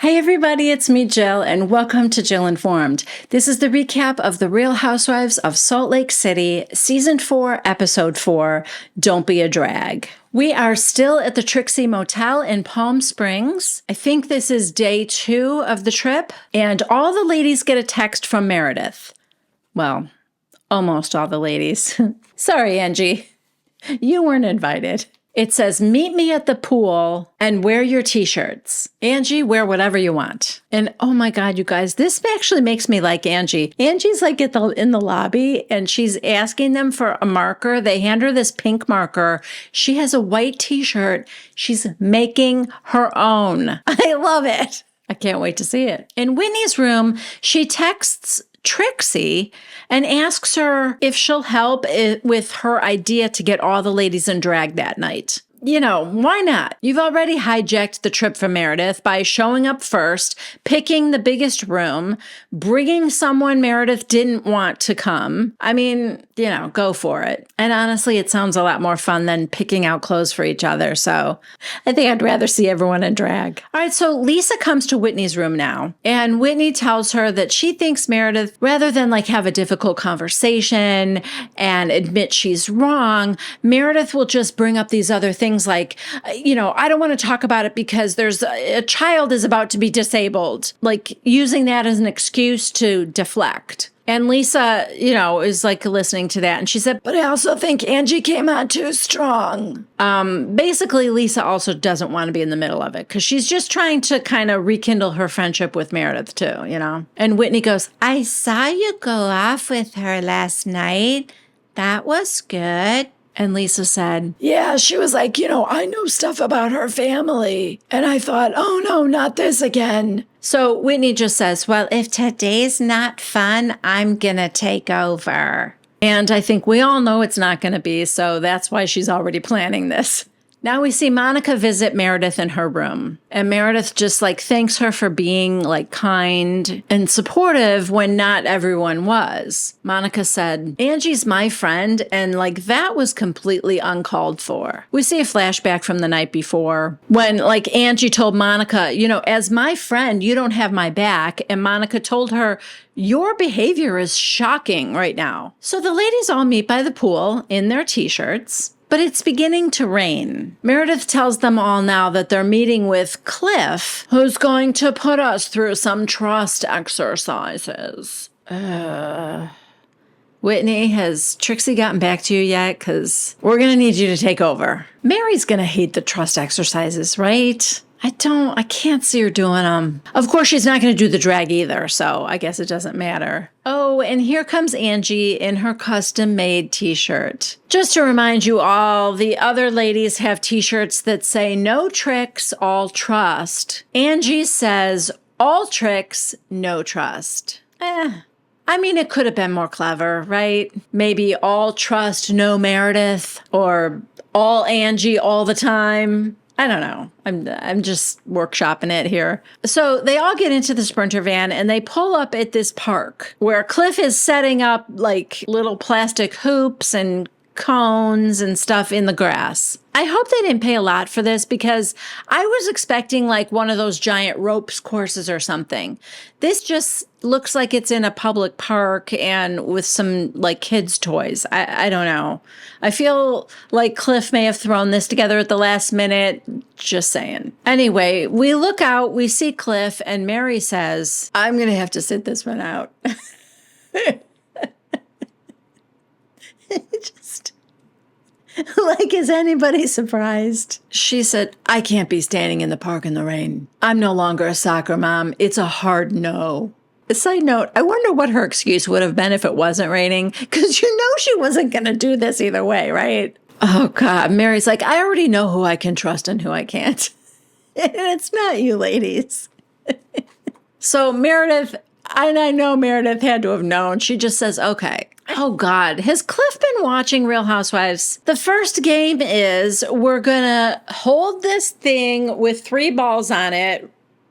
Hey everybody, it's me, Jill, and welcome to Jill Informed. This is the recap of The Real Housewives of Salt Lake City, Season 4, Episode 4, Don't Be a Drag. We are still at the Trixie Motel in Palm Springs. I think this is day 2 of the trip, and all the ladies get a text from Meredith. Well, almost all the ladies. Sorry, Angie. You weren't invited. It says, meet me at the pool and wear your t-shirts. Angie, wear whatever you want. And oh my God, you guys, this actually makes me like Angie. Angie's like in the lobby and she's asking them for a marker. They hand her this pink marker. She has a white t-shirt. She's making her own. I love it. I can't wait to see it. In Whitney's room, she texts Trixie and asks her if she'll help with her idea to get all the ladies in drag that night. You know, why not? You've already hijacked the trip for Meredith by showing up first, picking the biggest room, bringing someone Meredith didn't want to come. I mean, you know, go for it. And honestly, it sounds a lot more fun than picking out clothes for each other. So I think I'd rather see everyone in drag. All right, so Lisa comes to Whitney's room now, and Whitney tells her that she thinks Meredith, rather than like have a difficult conversation and admit she's wrong, Meredith will just bring up these other things like, you know, I don't want to talk about it because there's a child is about to be disabled, like using that as an excuse to deflect. And Lisa, you know, is like listening to that. And she said, but I also think Angie came on too strong. Basically, Lisa also doesn't want to be in the middle of it because she's just trying to kind of rekindle her friendship with Meredith too, you know. And Whitney goes, I saw you go off with her last night. That was good. And Lisa said, yeah, she was like, you know, I know stuff about her family. And I thought, oh no, not this again. So Whitney just says, well, if today's not fun, I'm going to take over. And I think we all know it's not going to be, so that's why she's already planning this. Now we see Monica visit Meredith in her room, and Meredith just like thanks her for being like kind and supportive when not everyone was. Monica said, Angie's my friend, and like that was completely uncalled for. We see a flashback from the night before when like Angie told Monica, you know, as my friend, you don't have my back. And Monica told her, your behavior is shocking right now. So the ladies all meet by the pool in their t-shirts. But it's beginning to rain. Meredith tells them all now that they're meeting with Cliff, who's going to put us through some trust exercises. Whitney, has Trixie gotten back to you yet? Because we're going to need you to take over. Mary's going to hate the trust exercises, right? I can't see her doing them. Of course, she's not going to do the drag either, so I guess it doesn't matter. Oh, and here comes Angie in her custom-made t-shirt. Just to remind you all, the other ladies have t-shirts that say, no tricks, all trust. Angie says, all tricks, no trust. I mean, it could have been more clever, right? Maybe all trust, no Meredith, or all Angie all the time. I don't know. I'm just workshopping it here. So they all get into the Sprinter van and they pull up at this park where Cliff is setting up like little plastic hoops and cones and stuff in the grass. I hope they didn't pay a lot for this because I was expecting like one of those giant ropes courses or something. This just looks like it's in a public park and with some like kids' toys. I don't know. I feel like Cliff may have thrown this together at the last minute. Just saying. Anyway, we look out, we see Cliff, and Mary says, I'm going to have to sit this one out. Just like, is anybody surprised? She said, I can't be standing in the park in the rain. I'm no longer a soccer mom. It's a hard no. A side note, I wonder what her excuse would have been if it wasn't raining, because you know she wasn't going to do this either way, right? Oh, God. Mary's like, I already know who I can trust and who I can't. And it's not you ladies. So Meredith, and I know Meredith had to have known, she just says, okay. Oh, God. Has Cliff been watching Real Housewives? The first game is we're going to hold this thing with 3 balls on it,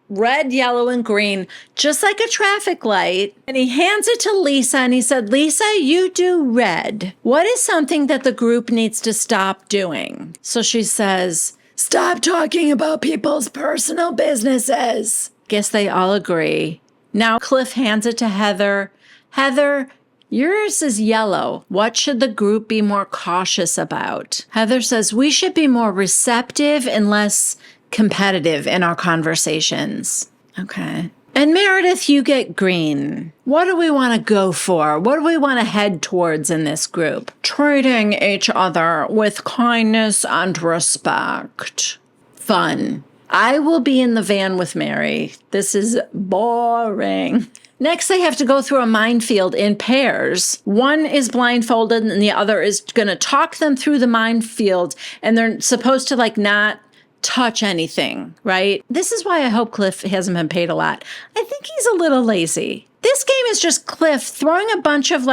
red, yellow, and green, just like a traffic light. And he hands it to Lisa and he said, Lisa, you do red. What is something that the group needs to stop doing? So she says, stop talking about people's personal businesses. Guess they all agree. Now Cliff hands it to Heather. Heather, yours is yellow. What should the group be more cautious about? Heather says we should be more receptive and less competitive in our conversations. Okay. And Meredith, you get green. What do we want to go for? What do we want to head towards in this group? Treating each other with kindness and respect. Fun. I will be in the van with Mary. This is boring. Next, they have to go through a minefield in pairs. One is blindfolded and the other is going to talk them through the minefield, and they're supposed to not touch anything, right? This is why I hope Cliff hasn't been paid a lot. I think he's a little lazy. This game is just Cliff throwing a bunch of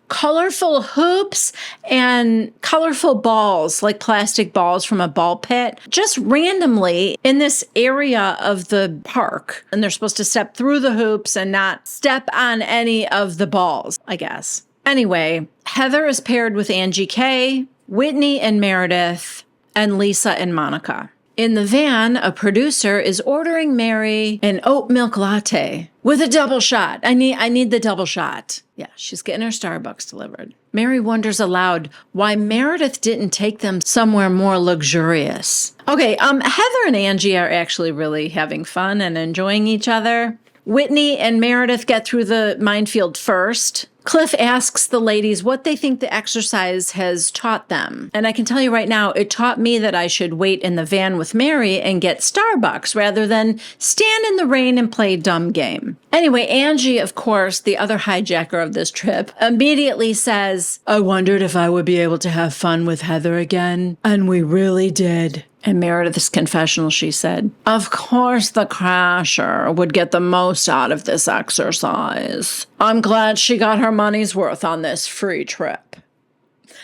colorful hoops and colorful balls, like plastic balls from a ball pit, just randomly in this area of the park. And they're supposed to step through the hoops and not step on any of the balls, I guess. Anyway, Heather is paired with Angie K, Whitney and Meredith, and Lisa and Monica. In the van, a producer is ordering Mary an oat milk latte with a double shot. I need the double shot. Yeah, she's getting her Starbucks delivered. Mary wonders aloud why Meredith didn't take them somewhere more luxurious. Okay, Heather and Angie are actually really having fun and enjoying each other. Whitney and Meredith get through the minefield first. Cliff asks the ladies what they think the exercise has taught them. And I can tell you right now, it taught me that I should wait in the van with Mary and get Starbucks rather than stand in the rain and play dumb game. Anyway, Angie, of course, the other hijacker of this trip, immediately says, I wondered if I would be able to have fun with Heather again. And we really did. In Meredith's confessional, she said, of course the crasher would get the most out of this exercise. I'm glad she got her money's worth on this free trip.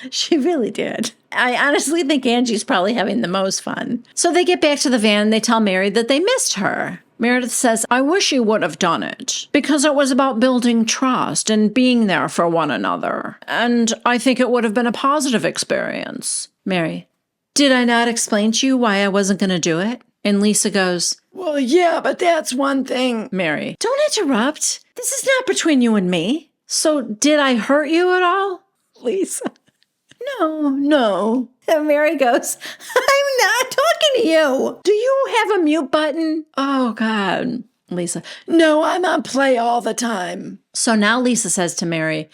She really did. I honestly think Angie's probably having the most fun. So they get back to the van and they tell Mary that they missed her. Meredith says, I wish you would have done it because it was about building trust and being there for one another. And I think it would have been a positive experience. Mary, did I not explain to you why I wasn't going to do it? And Lisa goes, well, yeah, but that's one thing. Mary, don't interrupt. This is not between you and me. So did I hurt you at all? Lisa, no. And Mary goes, I'm not talking to you. Do you have a mute button? Oh, God. Lisa, no, I'm on play all the time. So now Lisa says to Mary,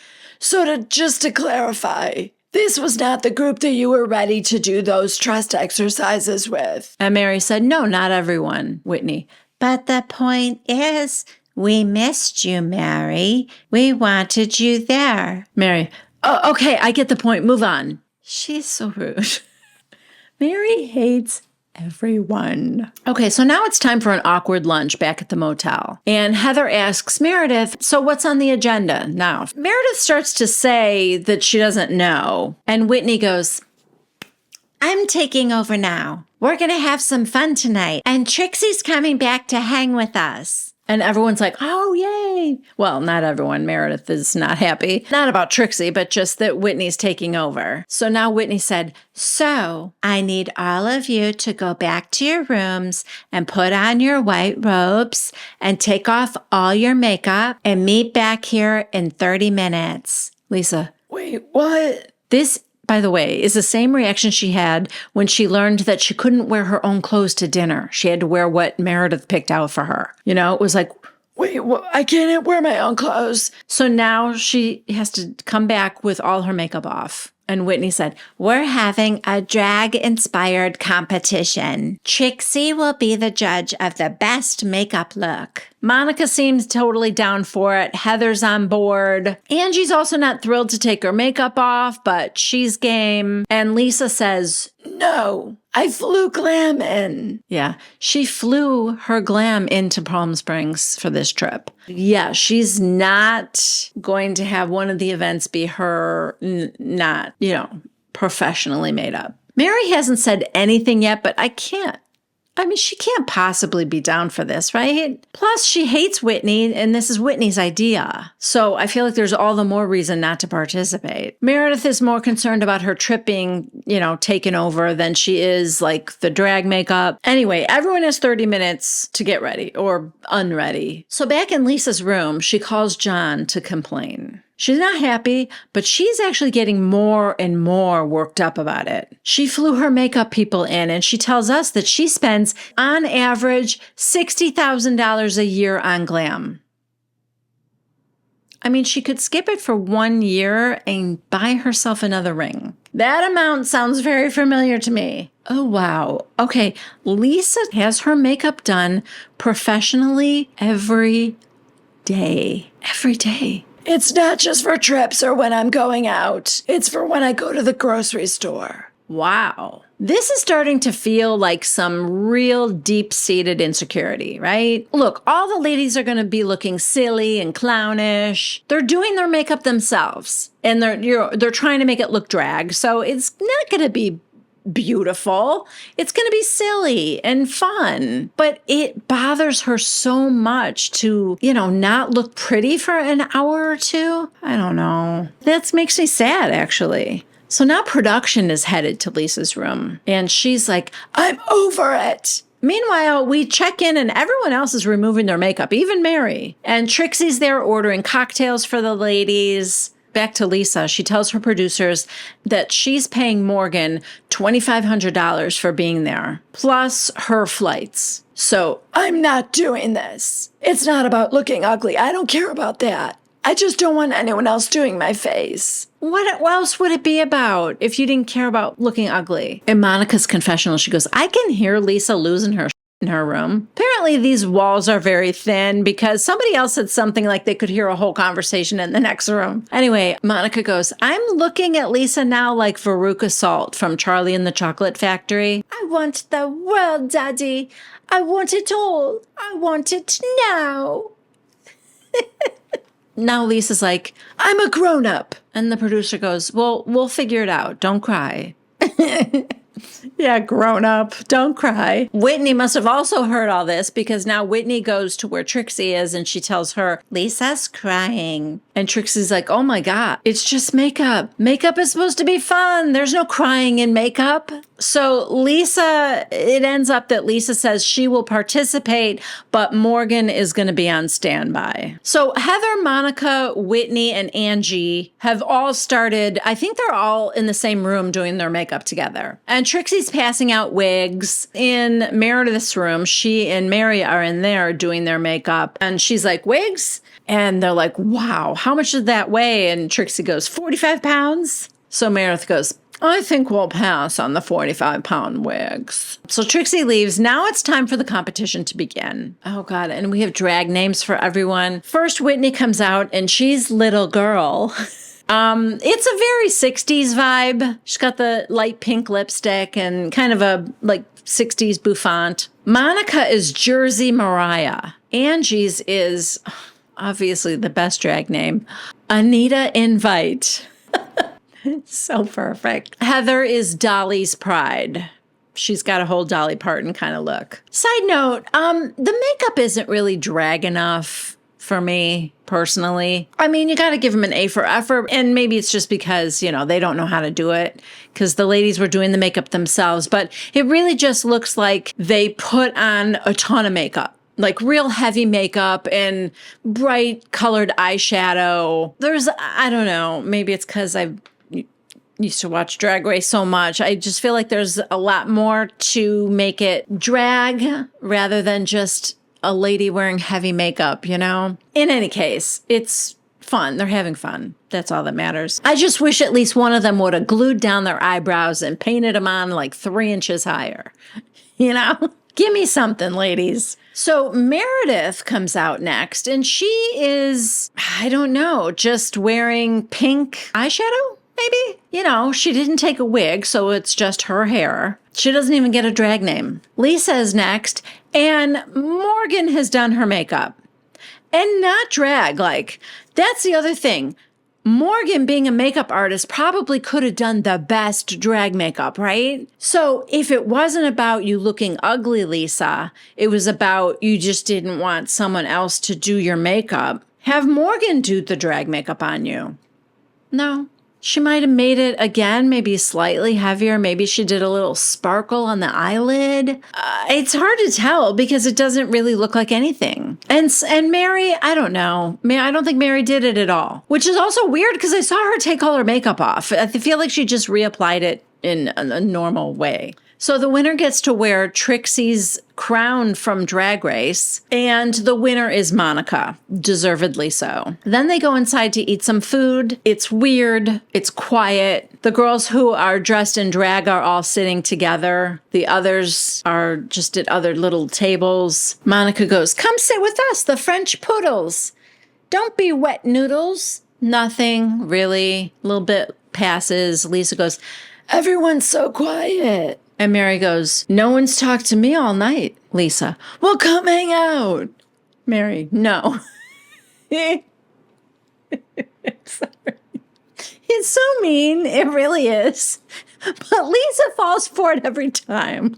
just to clarify, this was not the group that you were ready to do those trust exercises with. And Mary said, no, not everyone. Whitney, but the point is, we missed you, Mary. We wanted you there. Mary, oh, okay, I get the point. Move on. She's so rude. Mary hates everyone. Okay, so now it's time for an awkward lunch back at the motel. And Heather asks Meredith, so what's on the agenda now? Meredith starts to say that she doesn't know. And Whitney goes, I'm taking over now. We're going to have some fun tonight. And Trixie's coming back to hang with us. And everyone's like, oh, yay. Well, not everyone. Meredith is not happy. Not about Trixie, but just that Whitney's taking over. So now Whitney said, so I need all of you to go back to your rooms and put on your white robes and take off all your makeup and meet back here in 30 minutes. Lisa, wait, what? This, by the way, is the same reaction she had when she learned that she couldn't wear her own clothes to dinner. She had to wear what Meredith picked out for her. You know, it was like, wait, I can't wear my own clothes. So now she has to come back with all her makeup off. And Whitney said, we're having a drag-inspired competition. Trixie will be the judge of the best makeup look. Monica seems totally down for it. Heather's on board. Angie's also not thrilled to take her makeup off, but she's game. And Lisa says, no, I flew glam in. Yeah, she flew her glam into Palm Springs for this trip. Yeah, she's not going to have one of the events be her not, professionally made up. Mary hasn't said anything yet, but I can't I mean, she can't possibly be down for this, right? Plus, she hates Whitney, and this is Whitney's idea. So I feel like there's all the more reason not to participate. Meredith is more concerned about her trip being, taken over than she is like the drag makeup. Anyway, everyone has 30 minutes to get ready or unready. So back in Lisa's room, she calls John to complain. She's not happy, but she's actually getting more and more worked up about it. She flew her makeup people in, and she tells us that she spends, on average, $60,000 a year on glam. I mean, she could skip it for 1 year and buy herself another ring. That amount sounds very familiar to me. Oh, wow. Okay, Lisa has her makeup done professionally every day. Every day. It's not just for trips or when I'm going out. It's for when I go to the grocery store. Wow. This is starting to feel like some real deep-seated insecurity, right? Look, all the ladies are going to be looking silly and clownish. They're doing their makeup themselves, and they're trying to make it look drag. So it's not going to be beautiful. It's going to be silly and fun, but it bothers her so much to, not look pretty for an hour or two. I don't know. That makes me sad, actually. So now production is headed to Lisa's room, and she's like, I'm over it. Meanwhile, we check in and everyone else is removing their makeup, even Mary. And Trixie's there ordering cocktails for the ladies. Back to Lisa, she tells her producers that she's paying Morgan $2,500 for being there, plus her flights. So, I'm not doing this. It's not about looking ugly. I don't care about that. I just don't want anyone else doing my face. What else would it be about if you didn't care about looking ugly? In Monica's confessional, she goes, I can hear Lisa losing her in her room. Apparently these walls are very thin because somebody else said something like they could hear a whole conversation in the next room. Anyway, Monica goes, I'm looking at Lisa now like Veruca Salt from Charlie and the Chocolate Factory. I want the world, Daddy. I want it all. I want it now. Now Lisa's like, I'm a grown-up. And the producer goes, well, we'll figure it out. Don't cry. Yeah, grown up. Don't cry. Whitney must have also heard all this because now Whitney goes to where Trixie is and she tells her, Lisa's crying. And Trixie's like, oh my God, it's just makeup. Makeup is supposed to be fun. There's no crying in makeup. So it ends up that Lisa says she will participate, but Morgan is going to be on standby. So Heather, Monica, Whitney, and Angie have all started, I think they're all in the same room doing their makeup together. And Trixie's passing out wigs. In Meredith's room, she and Mary are in there doing their makeup. And she's like, wigs? And they're like, wow, how much did that weigh? And Trixie goes, 45 pounds. So Meredith goes, I think we'll pass on the 45-pound wigs. So Trixie leaves. Now it's time for the competition to begin. Oh, God. And we have drag names for everyone. First, Whitney comes out, and she's Little Girl. It's a very 60s vibe. She's got the light pink lipstick and kind of a, 60s bouffant. Monica is Jersey Mariah. Angie's is obviously the best drag name, Anita Invite. So perfect. Heather is Dolly's Pride. She's got a whole Dolly Parton kind of look. Side note, the makeup isn't really drag enough for me personally. I mean, you got to give them an A for effort. And maybe it's just because, they don't know how to do it because the ladies were doing the makeup themselves. But it really just looks like they put on a ton of makeup. Like real heavy makeup and bright colored eyeshadow. I don't know, maybe it's because I used to watch Drag Race so much. I just feel like there's a lot more to make it drag rather than just a lady wearing heavy makeup, In any case, it's fun. They're having fun. That's all that matters. I just wish at least one of them would have glued down their eyebrows and painted them on like 3 inches higher. Give me something, ladies. So Meredith comes out next, and she is, I don't know, just wearing pink eyeshadow, maybe? She didn't take a wig, so it's just her hair. She doesn't even get a drag name. Lisa is next, and Morgan has done her makeup. And not drag, that's the other thing. Morgan, being a makeup artist, probably could have done the best drag makeup, right? So if it wasn't about you looking ugly, Lisa, it was about you just didn't want someone else to do your makeup, have Morgan do the drag makeup on you. No. She might have made it again, maybe slightly heavier. Maybe she did a little sparkle on the eyelid. It's hard to tell because it doesn't really look like anything. And Mary, I don't know. I don't think Mary did it at all, which is also weird because I saw her take all her makeup off. I feel like she just reapplied it in a normal way. So the winner gets to wear Trixie's crown from Drag Race, and the winner is Monica, deservedly so. Then they go inside to eat some food. It's weird. It's quiet. The girls who are dressed in drag are all sitting together. The others are just at other little tables. Monica goes, "Come sit with us, the French poodles. Don't be wet noodles." Nothing, really. A little bit passes. Lisa goes, "Everyone's so quiet." And Mary goes, "No one's talked to me all night." Lisa, "Well, come hang out." Mary, "No." Sorry. It's so mean. It really is. But Lisa falls for it every time.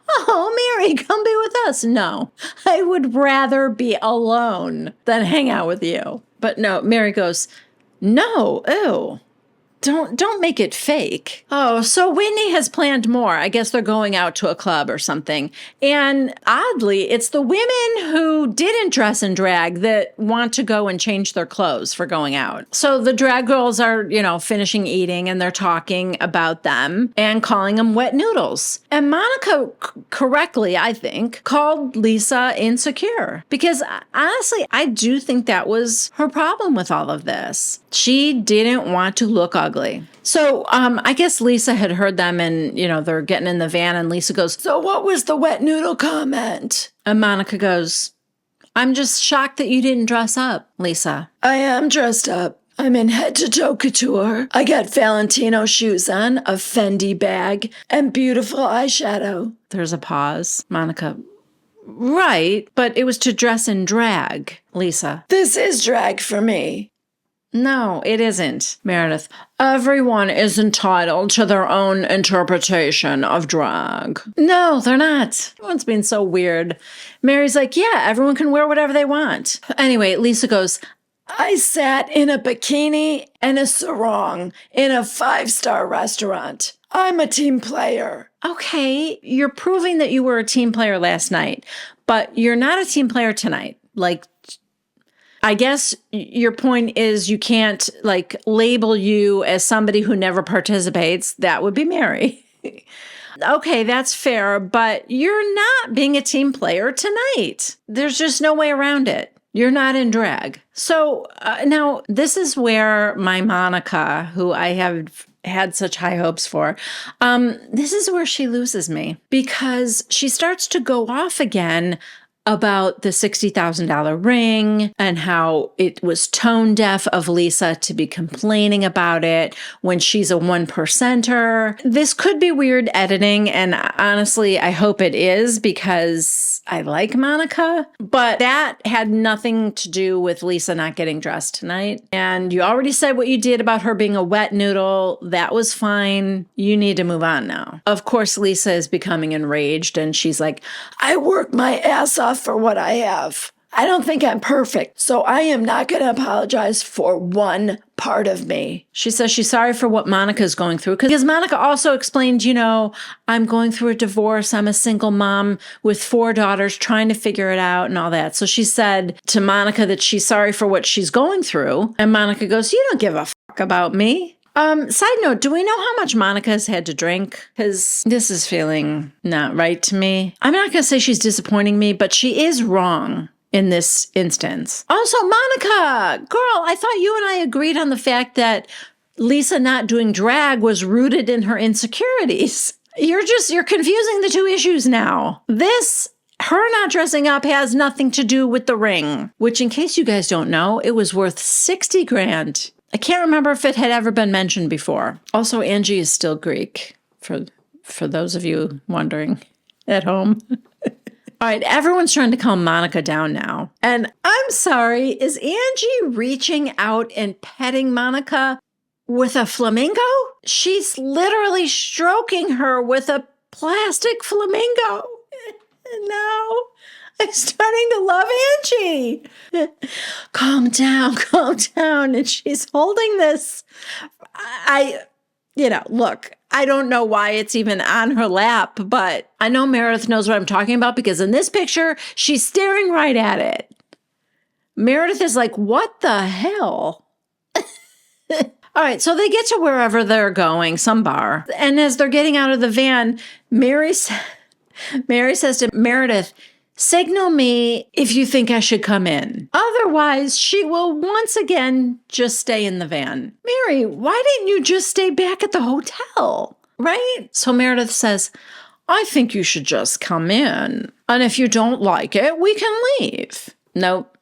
"Oh, Mary, come be with us." "No, I would rather be alone than hang out with you." But no, Mary goes, "No, ew. Don't make it fake." Oh, so Whitney has planned more. I guess they're going out to a club or something. And oddly, it's the women who didn't dress in drag that want to go and change their clothes for going out. So the drag girls are, finishing eating and they're talking about them and calling them wet noodles. And Monica correctly, I think, called Lisa insecure. Because honestly, I do think that was her problem with all of this. She didn't want to look ugly. So I guess Lisa had heard them and, they're getting in the van and Lisa goes, "So what was the wet noodle comment?" And Monica goes, "I'm just shocked that you didn't dress up, Lisa." "I am dressed up. I'm in head-to-toe couture. I got Valentino shoes on, a Fendi bag, and beautiful eyeshadow." There's a pause. Monica, "Right, but it was to dress in drag." Lisa, "This is drag for me." "No, it isn't." Meredith, "Everyone is entitled to their own interpretation of drag." "No, they're not. Everyone's being so weird." Mary's like, "Yeah, everyone can wear whatever they want." Anyway, Lisa goes, "I sat in a bikini and a sarong in a 5-star restaurant. I'm a team player." Okay, you're proving that you were a team player last night, but you're not a team player tonight. I guess your point is you can't label you as somebody who never participates. That would be Mary. Okay, that's fair, but you're not being a team player tonight. There's just no way around it. You're not in drag. So now this is where my Monica, who I have had such high hopes for, this is where she loses me because she starts to go off again about the $60,000 ring and how it was tone deaf of Lisa to be complaining about it when she's a 1%er. This could be weird editing, and honestly, I hope it is because I like Monica, but that had nothing to do with Lisa not getting dressed tonight. And you already said what you did about her being a wet noodle. That was fine. You need to move on now. Of course, Lisa is becoming enraged and she's like, "I work my ass off for what I have. I don't think I'm perfect, so I am not going to apologize for one part of me." She says she's sorry for what Monica's going through because Monica also explained, "I'm going through a divorce. I'm a single mom with 4 daughters trying to figure it out and all that." So she said to Monica that she's sorry for what she's going through. And Monica goes, "You don't give a fuck about me." Side note, do we know how much Monica has had to drink? Because this is feeling not right to me. I'm not going to say she's disappointing me, but she is wrong in this instance. Also, Monica, girl, I thought you and I agreed on the fact that Lisa not doing drag was rooted in her insecurities. You're confusing the two issues now. Her not dressing up has nothing to do with the ring, which in case you guys don't know, it was worth $60,000. I can't remember if it had ever been mentioned before. Also, Angie is still Greek, for those of you wondering at home. All right, everyone's trying to calm Monica down now. And I'm sorry, is Angie reaching out and petting Monica with a flamingo? She's literally stroking her with a plastic flamingo. No, I'm starting to love Angie. Calm down. And she's holding this. Look, I don't know why it's even on her lap, but I know Meredith knows what I'm talking about because in this picture, she's staring right at it. Meredith is like, what the hell? All right, so they get to wherever they're going, some bar. And as they're getting out of the van, Mary says to Meredith, signal me if you think I should come in. Otherwise, she will once again just stay in the van. Mary, why didn't you just stay back at the hotel? Right? So Meredith says, I think you should just come in. And if you don't like it, we can leave. Nope.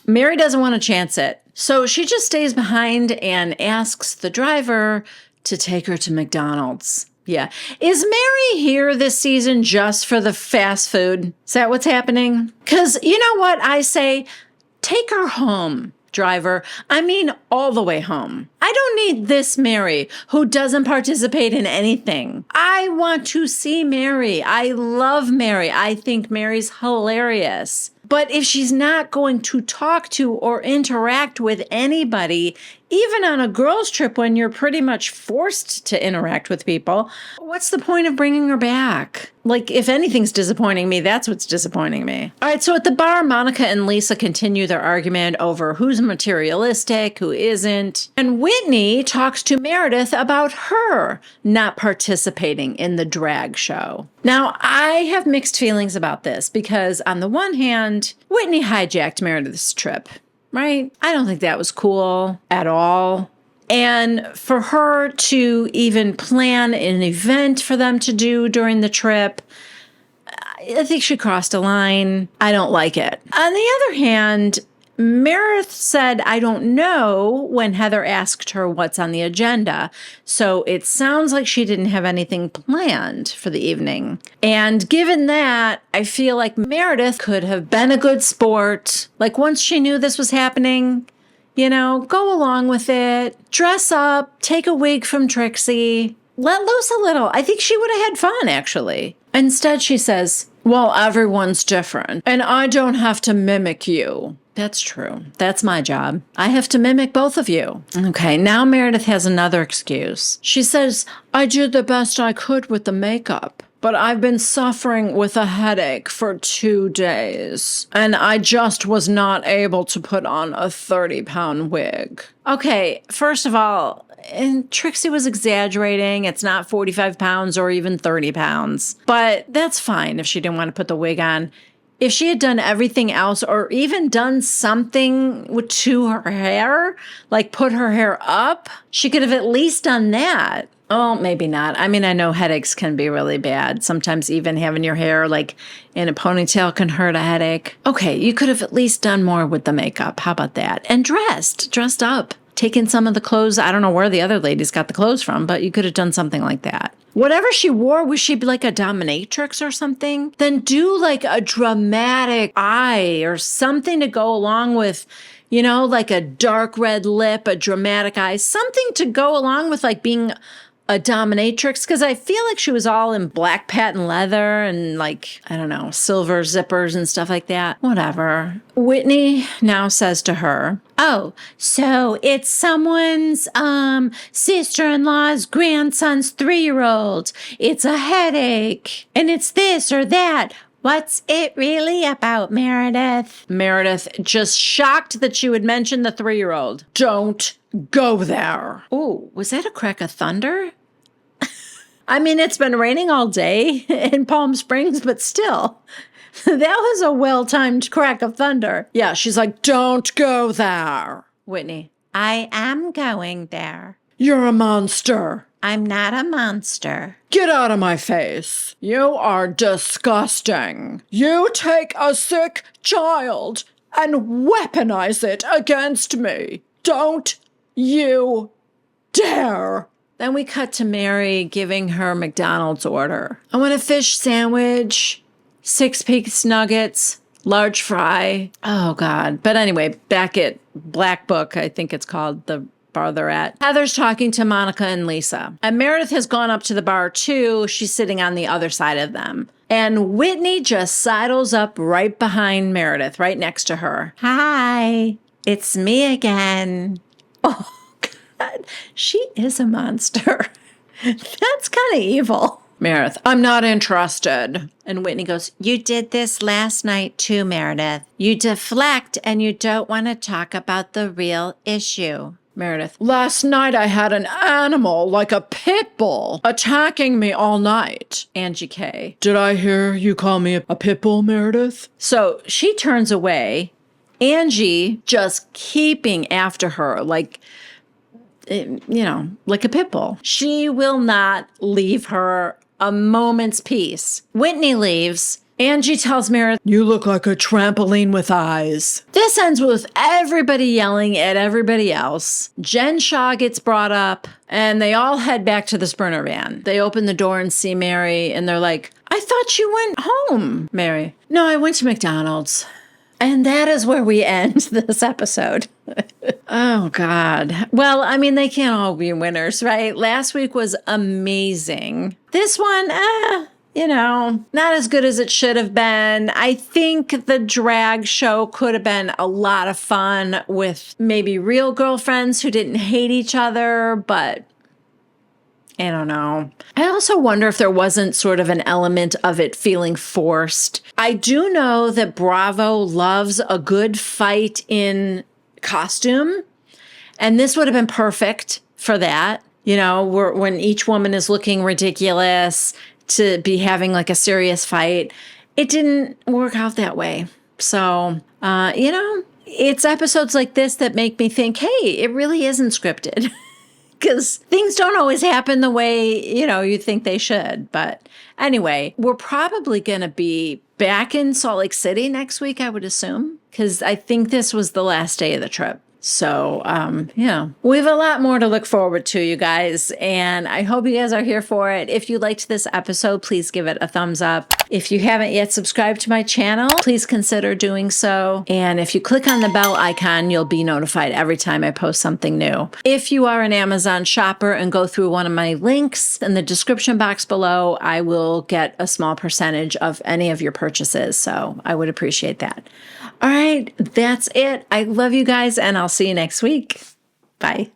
Mary doesn't want to chance it. So she just stays behind and asks the driver to take her to McDonald's. Yeah. Is Mary here this season just for the fast food? Is that what's happening? Because you know what I say? Take her home, driver. I mean, all the way home. I don't need this Mary who doesn't participate in anything. I want to see Mary. I love Mary. I think Mary's hilarious. But if she's not going to talk to or interact with anybody, even on a girls' trip when you're pretty much forced to interact with people, what's the point of bringing her back? Like, if anything's disappointing me, that's what's disappointing me. All right, so at the bar, Monica and Lisa continue their argument over who's materialistic, who isn't. And Whitney talks to Meredith about her not participating in the drag show. Now, I have mixed feelings about this because on the one hand, Whitney hijacked Meredith's trip, right? I don't think that was cool at all. And for her to even plan an event for them to do during the trip, I think she crossed a line. I don't like it. On the other hand, Meredith said, I don't know, when Heather asked her what's on the agenda. So it sounds like she didn't have anything planned for the evening. And given that, I feel like Meredith could have been a good sport. Like once she knew this was happening, go along with it, dress up, take a wig from Trixie, let loose a little. I think she would have had fun, actually. Instead, she says, well, everyone's different, and I don't have to mimic you. That's true. That's my job. I have to mimic both of you. Okay, now Meredith has another excuse. She says, I did the best I could with the makeup, but I've been suffering with a headache for 2 days, and I just was not able to put on a 30-pound wig. Okay, first of all, and Trixie was exaggerating. It's not 45 pounds or even 30 pounds. But that's fine if she didn't want to put the wig on. If she had done everything else or even done something to her hair, like put her hair up, she could have at least done that. Oh, maybe not. I mean, I know headaches can be really bad. Sometimes even having your hair like in a ponytail can hurt a headache. Okay, you could have at least done more with the makeup. How about that? And dressed up. Taken some of the clothes. I don't know where the other ladies got the clothes from, but you could have done something like that. Whatever she wore, was she like a dominatrix or something? Then do like a dramatic eye or something to go along with, like a dark red lip, a dramatic eye, something to go along with like being a dominatrix, because I feel like she was all in black patent leather and like, I don't know, silver zippers and stuff like that. Whatever. Whitney now says to her, oh, so it's someone's sister-in-law's grandson's 3-year-old. It's a headache. And it's this or that. What's it really about, Meredith? Meredith, just shocked that you would mention the 3-year-old. Don't go there. Oh, was that a crack of thunder? I mean, it's been raining all day in Palm Springs, but still, that was a well-timed crack of thunder. Yeah, she's like, don't go there. Whitney, I am going there. You're a monster. I'm not a monster. Get out of my face. You are disgusting. You take a sick child and weaponize it against me. Don't you dare. Then we cut to Mary giving her McDonald's order. I want a fish sandwich 6-piece nuggets, large fry. Oh, God. But anyway, back at Black Book, I think it's called, the bar they're at. Heather's talking to Monica and Lisa. And Meredith has gone up to the bar too. She's sitting on the other side of them. And Whitney just sidles up right behind Meredith, right next to her. Hi, it's me again. Oh, God. She is a monster. That's kind of evil. Meredith, I'm not interested. And Whitney goes, you did this last night too, Meredith. You deflect and you don't want to talk about the real issue. Meredith, last night I had an animal like a pit bull attacking me all night. Angie K. Did I hear you call me a pit bull, Meredith? So she turns away. Angie just keeping after her like, like a pit bull. She will not leave her a moment's peace. Whitney leaves. Angie tells Meredith, you look like a trampoline with eyes. This ends with everybody yelling at everybody else. Jen Shaw gets brought up, and they all head back to the Spurner van. They open the door and see Mary, and they're like, I thought you went home, Mary. No, I went to McDonald's. And that is where we end this episode. Oh, God. Well, I mean, they can't all be winners, right? Last week was amazing. This one, not as good as it should have been. I think the drag show could have been a lot of fun with maybe real girlfriends who didn't hate each other, but I don't know. I also wonder if there wasn't sort of an element of it feeling forced. I do know that Bravo loves a good fight in costume, and this would have been perfect for that. When each woman is looking ridiculous, to be having like a serious fight. It didn't work out that way. So, it's episodes like this that make me think, hey, it really isn't scripted. Because things don't always happen the way, you think they should. But anyway, we're probably going to be back in Salt Lake City next week, I would assume. Because I think this was the last day of the trip. So, we have a lot more to look forward to, you guys, and I hope you guys are here for it. If you liked this episode, please give it a thumbs up. If you haven't yet subscribed to my channel, please consider doing so. And if you click on the bell icon, you'll be notified every time I post something new. If you are an Amazon shopper and go through one of my links in the description box below, I will get a small percentage of any of your purchases. So I would appreciate that. All right, that's it. I love you guys, and I'll see you next week. Bye.